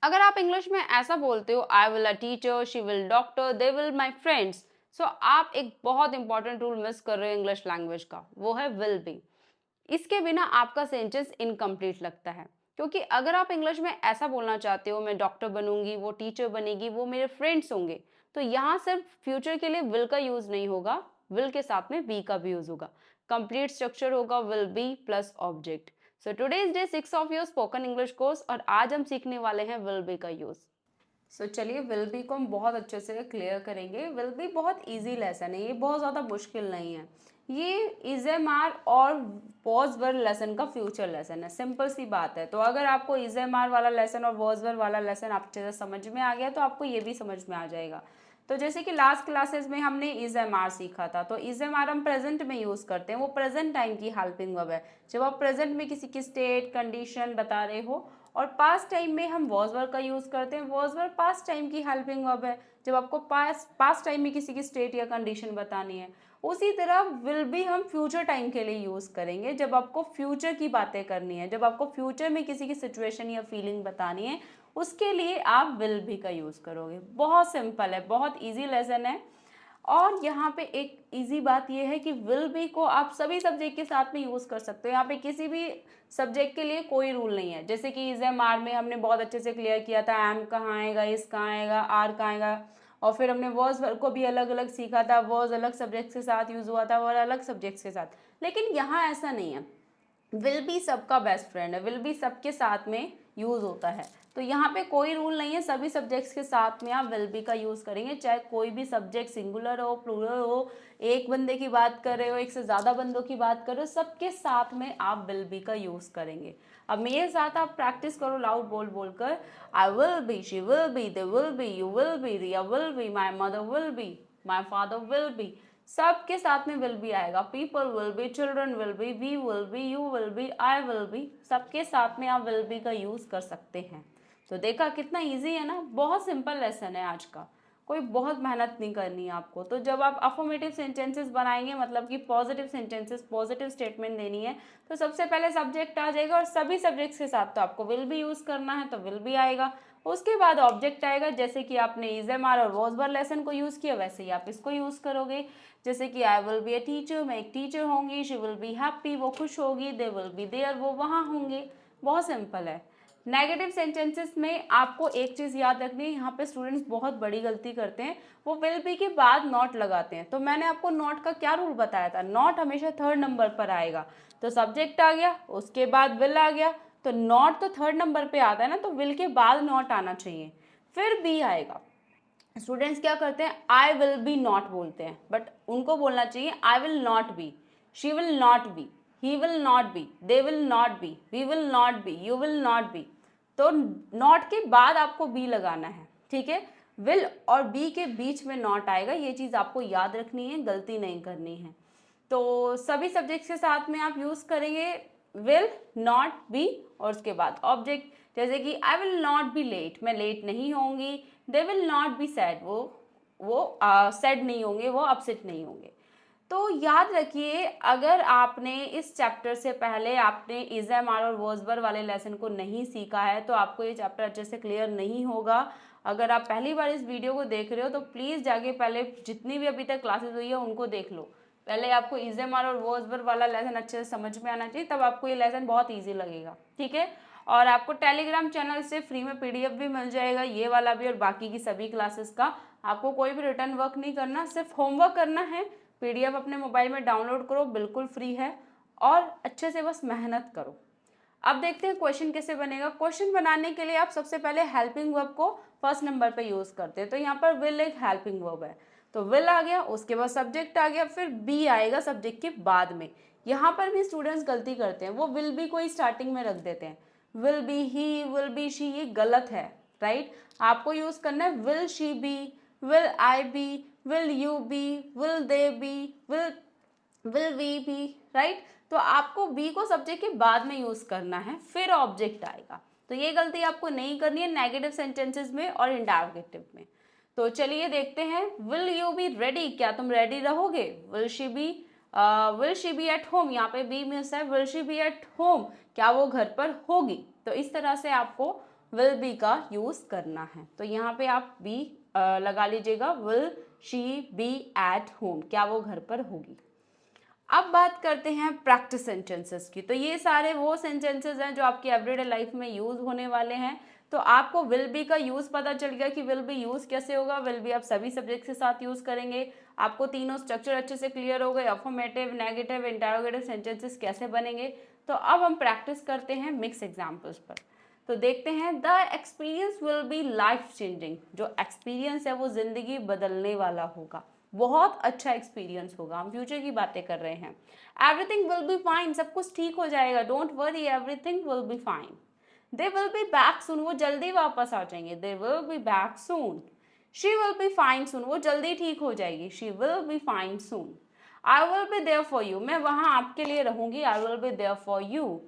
अगर आप इंग्लिश में ऐसा बोलते हो, I will a teacher, she will doctor, they will my friends, so आप एक बहुत इंपॉर्टेंट रूल मिस कर रहे हो इंग्लिश लैंग्वेज का, वो है विल बी। इसके बिना आपका सेंटेंस इनकम्प्लीट लगता है। क्योंकि अगर आप इंग्लिश में ऐसा बोलना चाहते हो, मैं डॉक्टर बनूंगी, वो टीचर बनेगी, वो मेरे फ्रेंड्स होंगे, तो यहाँ सिर्फ फ्यूचर के लिए विल का यूज नहीं होगा, विल के साथ में बी का भी यूज होगा। कंप्लीट स्ट्रक्चर होगा will be plus object. So today is day 6 of your spoken English course और आज हम सीखने वाले हैं विल बी का यूज। चलिए विल बी को हम बहुत अच्छे से क्लियर करेंगे। विल बी बहुत इजी लेसन है, ये बहुत ज़्यादा मुश्किल नहीं है। ये इज एम आर और वॉज वर लेसन का फ्यूचर लेसन है, सिंपल सी बात है। तो अगर आपको इज एम आर वाला लेसन और वॉज वर वाला लेसन आप अच्छे से समझ में आ गया तो आपको ये भी समझ में आ जाएगा। तो जैसे कि लास्ट क्लासेस में हमने इज एम आर सीखा था, तो इज एम आर हम प्रेजेंट में यूज़ करते हैं, वो प्रेजेंट टाइम की हेल्पिंग वर्ब है। जब आप प्रेजेंट में किसी की स्टेट कंडीशन बता रहे हो, और पास्ट टाइम में हम वॉज वर्ब का यूज़ करते हैं। वॉज वर्ब पास्ट टाइम की हेल्पिंग वर्ब है, जब आपको पास्ट टाइम में किसी की स्टेट या कंडीशन बतानी है। उसी तरह विल भी हम फ्यूचर टाइम के लिए यूज़ करेंगे, जब आपको फ्यूचर की बातें करनी है, जब आपको फ्यूचर में किसी की सिचुएशन या फीलिंग बतानी है, उसके लिए आप विल भी का यूज़ करोगे। बहुत सिंपल है, बहुत ईजी लेसन है। और यहाँ पे एक इजी बात यह है कि विल बी को आप सभी सब्जेक्ट के साथ में यूज़ कर सकते हो। यहाँ पे किसी भी सब्जेक्ट के लिए कोई रूल नहीं है। जैसे कि इज एम आर में हमने बहुत अच्छे से क्लियर किया था, एम कहाँ आएगा, इस कहाँ आएगा, आर कहाँ आएगा। और फिर हमने वॉज को भी अलग अलग सीखा था, वॉज अलग सब्जेक्ट के साथ यूज़ हुआ था और अलग सब्जेक्ट्स के साथ। लेकिन यहाँ ऐसा नहीं है, विल बी सबका बेस्ट फ्रेंड है, विल बी सबके साथ में यूज़ होता है। तो यहाँ पे कोई रूल नहीं है, सभी सब्जेक्ट्स के साथ में आप विल बी का यूज़ करेंगे, चाहे कोई भी सब्जेक्ट सिंगुलर हो, प्लूरल हो, एक बंदे की बात कर रहे हो, एक से ज़्यादा बंदों की बात कर रहे हो, सबके साथ में आप विल बी का यूज़ करेंगे। अब मेरे साथ आप प्रैक्टिस करो लाउड बोल बोल कर, I will be, she will be, they will be, you will be, Riya will be, my mother will be, my father will be. सबके साथ में विल बी आएगा। People will be, children will be, we will be, you will be, I will be, सबके साथ में आप will be का use कर सकते हैं। तो देखा कितना इजी है ना, बहुत सिंपल लेसन है आज का, कोई बहुत मेहनत नहीं करनी है आपको। तो जब आप अफर्मेटिव सेंटेंसेस बनाएंगे, मतलब कि पॉजिटिव सेंटेंसेस, पॉजिटिव स्टेटमेंट देनी है, तो सबसे पहले सब्जेक्ट आ जाएगा और सभी सब्जेक्ट्स के साथ तो आपको विल बी यूज करना है, तो विल बी आएगा। उसके बाद ऑब्जेक्ट आएगा, जैसे कि आपने इज एम आर और वॉज वर लेसन को यूज किया, वैसे ही आप इसको यूज करोगे। जैसे कि I will be a teacher, मैं एक टीचर होंगी, शी विल बी हैप्पी, वो खुश होगी, दे विल बी देयर, वो वहाँ होंगे। बहुत सिंपल है। नेगेटिव सेंटेंसेस में आपको एक चीज़ याद रखनी है, यहाँ पे स्टूडेंट्स बहुत बड़ी गलती करते हैं, वो विल बी के बाद नॉट लगाते हैं। तो मैंने आपको नॉट का क्या रूल बताया था, नॉट हमेशा थर्ड नंबर पर आएगा। तो सब्जेक्ट आ गया, उसके बाद विल आ गया, तो नॉट तो थर्ड नंबर पे आता है ना, तो विल के बाद नॉट आना चाहिए, फिर बी आएगा। स्टूडेंट्स क्या करते हैं, आई विल बी नॉट बोलते हैं, बट उनको बोलना चाहिए I will not be, she will not be, he will not be, they will not be, we will not be, you will not be. तो नॉट के बाद आपको बी लगाना है, ठीक है। विल और बी के बीच में नॉट आएगा, ये चीज़ आपको याद रखनी है, गलती नहीं करनी है। तो सभी सब्जेक्ट्स के साथ में आप यूज़ करेंगे विल, नॉट, बी, और उसके बाद ऑब्जेक्ट। जैसे कि I will not be late, मैं लेट नहीं होंगी। They will not be sad, वो सैड नहीं होंगे, वो अपसेट नहीं होंगे। तो याद रखिए, अगर आपने इस चैप्टर से पहले आपने इज एम आर और वॉज वर वाले लेसन को नहीं सीखा है, तो आपको ये चैप्टर अच्छे से क्लियर नहीं होगा। अगर आप पहली बार इस वीडियो को देख रहे हो तो प्लीज़ जाके पहले जितनी भी अभी तक क्लासेस हुई है उनको देख लो। पहले आपको इज एम आर और वॉज वर वाला लेसन अच्छे से समझ में आना चाहिए, तब आपको ये लेसन बहुत ईजी लगेगा, ठीक है। और आपको टेलीग्राम चैनल से फ्री में पीडीएफ भी मिल जाएगा, ये वाला भी और बाकी की सभी क्लासेस का। आपको कोई भी रिटर्न वर्क नहीं करना, सिर्फ होमवर्क करना है। पीडीएफ अपने मोबाइल में डाउनलोड करो, बिल्कुल फ्री है, और अच्छे से बस मेहनत करो। अब देखते हैं क्वेश्चन कैसे बनेगा। क्वेश्चन बनाने के लिए आप सबसे पहले हेल्पिंग वर्ब को फर्स्ट नंबर पे यूज करते हैं, तो यहाँ पर विल एक हेल्पिंग वर्ब है, तो विल आ गया, उसके बाद सब्जेक्ट आ गया, फिर बी आएगा सब्जेक्ट के बाद में। यहाँ पर भी स्टूडेंट्स गलती करते हैं, वो विल बी को ही स्टार्टिंग में रख देते हैं। Will be he, will be she, ये गलत है, राइट। आपको यूज करना है will she be, will I be, will you be, will they be, will we be, right. तो आपको बी को सब्जेक्ट के बाद में यूज करना है, फिर ऑब्जेक्ट आएगा। तो ये गलती आपको नहीं करनी है नेगेटिव सेंटेंसेस में और इंटरोगेटिव में। तो चलिए देखते हैं, विल यू बी रेडी, क्या तुम रेडी रहोगे। Will she B at home, यहाँ पे बी मिस है, will she B at home, क्या वो घर पर होगी। तो इस तरह से आपको विल बी का यूज करना है। तो यहाँ पे आप बी लगा लीजिएगा, will she B at home, क्या वो घर पर होगी। अब बात करते हैं प्रैक्टिस सेंटेंसेस की। तो ये सारे वो सेंटेंसेस हैं जो आपकी एवरीडे लाइफ में यूज होने वाले हैं। तो आपको विल बी का यूज पता चल गया कि विल बी यूज कैसे होगा। विल बी आप सभी सब्जेक्ट के साथ यूज करेंगे। आपको तीनों स्ट्रक्चर अच्छे से क्लियर हो गए, अफर्मेटिव, नेगेटिव, इंटरोगेटिव सेंटेंसेस कैसे बनेंगे। तो अब हम प्रैक्टिस करते हैं मिक्स एग्जाम्पल्स पर। तो देखते हैं, the experience will be life changing. जो एक्सपीरियंस है वो जिंदगी बदलने वाला होगा, बहुत अच्छा एक्सपीरियंस होगा। हम फ्यूचर की बातें कर रहे हैं। एवरीथिंग विल बी फाइन, सब कुछ ठीक हो जाएगा, don't worry, everything will be fine. They will be back soon, वो जल्दी वापस आ जाएंगे, they will be back soon. She will be fine soon, वो जल्दी ठीक हो जाएगी, she will be fine soon. I will be there for you, मैं वहां आपके लिए रहूंगी, I will be there for you.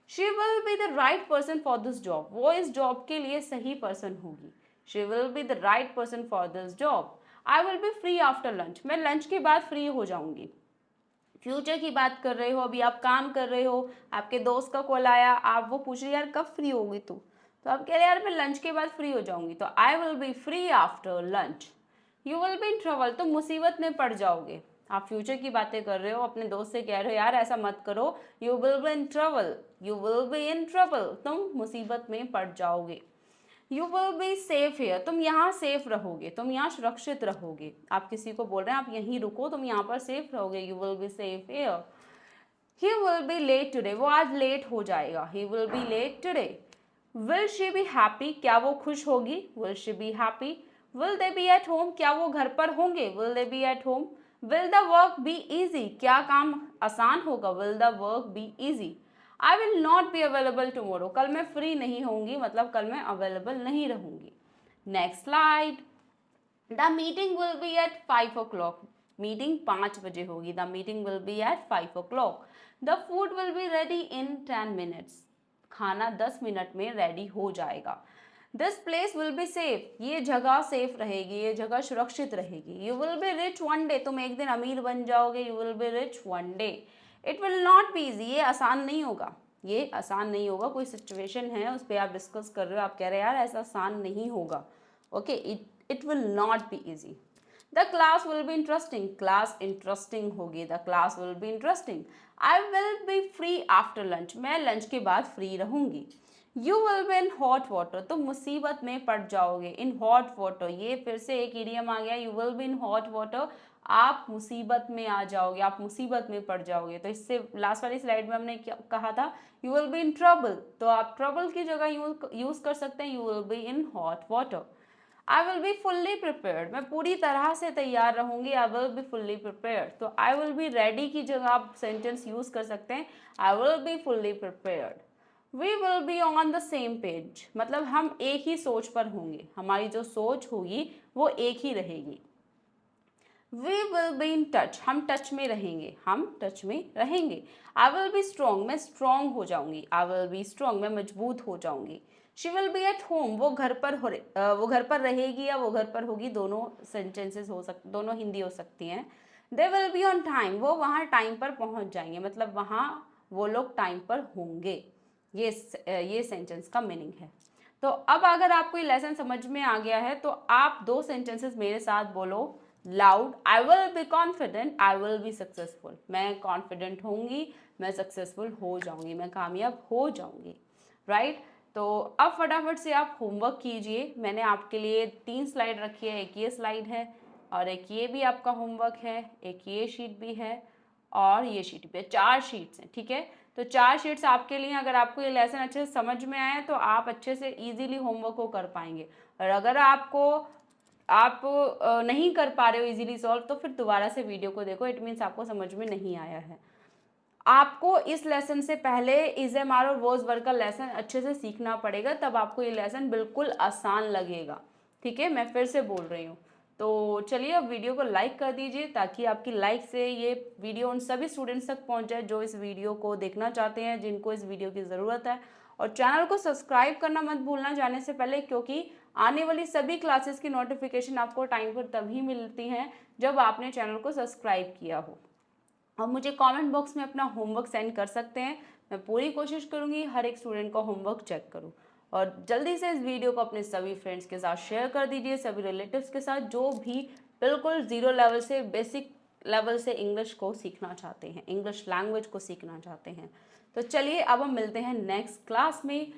She will be the right person for this job, वो इस जॉब के लिए सही पर्सन होगी, she will be the right person for this job. I will be free after lunch, मैं lunch के बाद free हो जाऊंगी। फ्यूचर की बात कर रहे हो, अभी आप काम कर रहे हो, आपके दोस्त का कॉल आया, आप वो पूछ रहे यार कब फ्री होगी तू, तो आप कह रहे यार मैं लंच के बाद फ्री हो जाऊंगी, तो आई will be free after lunch. You will be in trouble, तुम मुसीबत में पड़ जाओगे। आप फ्यूचर की बातें कर रहे हो, अपने दोस्त से कह रहे हो यार ऐसा मत करो, you will be in trouble, you will be in trouble, तुम मुसीबत में पड़ जाओगे। You will be safe here, तुम यहाँ सेफ रहोगे, तुम यहाँ सुरक्षित रहोगे। आप किसी को बोल रहे हैं आप यहीं रुको, तुम यहाँ पर सेफ रहोगे, you will be safe here. He will be late today, वो आज लेट हो जाएगा, he will be late today. Will she be happy, क्या वो खुश होगी, will she be happy. Will they be at home, क्या वो घर पर होंगे, will they be at home. Will the work be easy, क्या काम आसान होगा, will the work be easy. I will not be available tomorrow, कल मैं फ्री नहीं होंगी, मतलब कल मैं अवेलेबल नहीं रहूंगी। Next slide. The meeting will be at 5 o'clock, meeting 5 बजे होगी, the meeting will be at 5 o'clock। The food will be ready in 10 minutes, खाना 10 मिनट में रेडी हो जाएगा। This place will be safe, ये जगह सेफ रहेगी, ये जगह सुरक्षित रहेगी। You will be rich one day, तुम एक दिन अमीर बन जाओगे, you will be rich one day. It will not be easy, ये आसान नहीं होगा, ये आसान नहीं होगा। कोई सिचुएशन है उस पर आप डिस्कस कर रहे हो, आप कह रहे हो यार ऐसा आसान नहीं होगा, okay, it will not be easy. The class will be interesting, class interesting होगी, the class will be interesting. I will be free after lunch, मैं लंच के बाद फ्री रहूंगी। You will be in hot water, तुम मुसीबत में पड़ जाओगे, इन हॉट वाटर, ये फिर से एक इडियम आ गया, you will be in hot water, आप मुसीबत में आ जाओगे, आप मुसीबत में पड़ जाओगे। तो इससे लास्ट वाली स्लाइड में हमने क्या कहा था, you will be in trouble, तो आप ट्रबल की जगह यूज कर सकते हैं, you will be in hot water. I will be fully prepared, मैं पूरी तरह से तैयार रहूंगी, I will be fully prepared. तो आई विल बी रेडी की जगह आप सेंटेंस यूज कर सकते हैं, I will be fully prepared. We will be on the same page, मतलब हम एक ही सोच पर होंगे, हमारी जो सोच होगी वो एक ही रहेगी। We will be in touch, हम टच में रहेंगे, हम टच में रहेंगे। आई विल बी स्ट्रॉन्ग, मैं स्ट्रॉन्ग हो जाऊंगी, आई विल बी स्ट्रॉन्ग, मैं मजबूत हो जाऊंगी। She will be at home, वो घर पर वो घर पर रहेगी या वो घर पर होगी, दोनों सेंटेंसेस हो सकते, दोनों हिंदी हो सकती हैं। दे विल बी ऑन टाइम, वो वहाँ टाइम पर पहुँच जाएंगे, मतलब वहाँ वो लोग टाइम पर होंगे। ये सेंटेंस का मीनिंग है। तो अब अगर आपको ये लेसन समझ में आ गया है तो आप दो सेंटेंसेस मेरे साथ बोलो loud. I will be confident, I will be successful, मैं कॉन्फिडेंट होंगी, मैं सक्सेसफुल हो जाऊंगी, मैं कामयाब हो जाऊंगी, राइट। तो अब फटाफट से आप होमवर्क कीजिए। मैंने आपके लिए 3 स्लाइड रखी है, एक ये स्लाइड है और एक ये भी आपका होमवर्क है, एक ये शीट भी है और ये शीट भी है, 4 शीट्स हैं, ठीक है। तो 4 शीट्स आपके लिए, अगर आपको ये लेसन अच्छे से समझ में आए तो आप अच्छे से इजीली होमवर्क को कर पाएंगे। और अगर आप नहीं कर पा रहे हो इजीली सॉल्व, तो फिर दोबारा से वीडियो को देखो, इट मीन्स आपको समझ में नहीं आया है। आपको इस लेसन से पहले इज़एमआर और वॉज वर्क का लेसन अच्छे से सीखना पड़ेगा, तब आपको ये लेसन बिल्कुल आसान लगेगा, ठीक है। मैं फिर से बोल रही हूँ। तो चलिए अब वीडियो को लाइक कर दीजिए ताकि आपकी लाइक से ये वीडियो उन सभी स्टूडेंट्स तक पहुँच जाए जो इस वीडियो को देखना चाहते हैं, जिनको इस वीडियो की ज़रूरत है। और चैनल को सब्सक्राइब करना मत भूलना जाने से पहले, क्योंकि आने वाली सभी क्लासेस की नोटिफिकेशन आपको टाइम पर तभी मिलती हैं जब आपने चैनल को सब्सक्राइब किया हो। अब मुझे कमेंट बॉक्स में अपना होमवर्क सेंड कर सकते हैं, मैं पूरी कोशिश करूँगी हर एक स्टूडेंट का होमवर्क चेक करूँ। और जल्दी से इस वीडियो को अपने सभी फ्रेंड्स के साथ शेयर कर दीजिए, सभी रिलेटिव्स के साथ जो भी बिल्कुल ज़ीरो लेवल से बेसिक लेवल से इंग्लिश को सीखना चाहते हैं, इंग्लिश लैंग्वेज को सीखना चाहते हैं। तो चलिए अब हम मिलते हैं नेक्स्ट क्लास में।